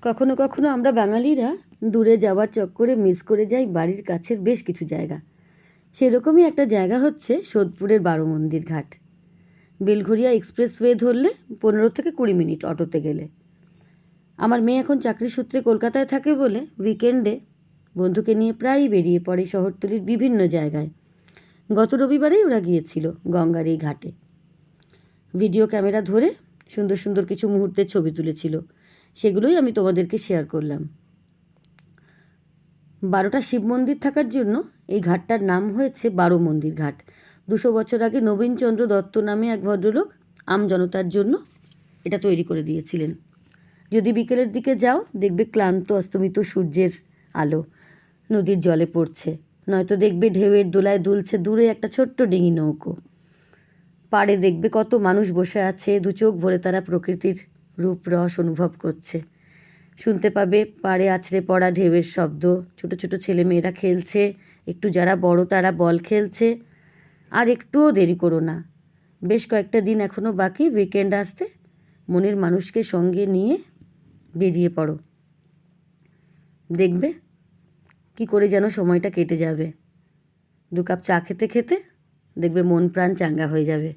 কখনো কখনো আমরা বাঙালিরা দূরে যাওয়ার চক্করে মিস করে যাই বাড়ির কাছের বেশ কিছু জায়গা। সেরকমই একটা জায়গা হচ্ছে সোদপুরের বারো মন্দির ঘাট। বেলঘরিয়া এক্সপ্রেসওয়ে ধরলে 15 থেকে 20 মিনিট অটোতে গেলে। আমার মেয়ে এখন চাকরি সূত্রে কলকাতায় থাকে বলে উইকেন্ডে বন্ধুকে নিয়ে প্রায়ই বেরিয়ে পড়ে শহরতলির বিভিন্ন জায়গায়। গত রবিবারেই ওরা গিয়েছিল গঙ্গার এই ঘাটে। ভিডিও ক্যামেরা ধরে সুন্দর সুন্দর কিছু মুহূর্তের ছবি তুলেছিল, সেগুলোই আমি তোমাদেরকে শেয়ার করলাম। 12টা শিব মন্দির থাকার জন্য এই ঘাটটার নাম হয়েছে বারো মন্দির ঘাট। 200 বছর আগে নবীনচন্দ্র দত্ত নামে এক ভদ্রলোক আমজনতার জন্য এটা তৈরি করে দিয়েছিলেন। যদি বিকেলের দিকে যাও দেখবে ক্লান্ত অস্তমিত সূর্যের আলো নদীর জলে পড়ছে, নয়তো দেখবে ঢেউয়ের দোলায় দুলছে দূরে একটা ছোট্ট ডিঙি নৌকো। পাড়ে দেখবে কত মানুষ বসে আছে, দু চোখ ভরে তারা প্রকৃতির রূপ রস অনুভব করছে। শুনতে পাবে পাড়ে আছড়ে পড়া ঢেউয়ের শব্দ, ছোট ছোট ছেলেমেয়েরা খেলছে, একটু যারা বড় তারা বল খেলছে। আর একটুও দেরি করো না, বেশ কয়েকটা দিন এখনও বাকি উইকেন্ড আসতে। মনের মানুষকে সঙ্গে নিয়ে বেরিয়ে পড়ো, দেখবে কি করে যেন সময়টা কেটে যাবে। 2 কাপ চা খেতে খেতে দেখবে মন প্রাণ চাঙ্গা হয়ে যাবে।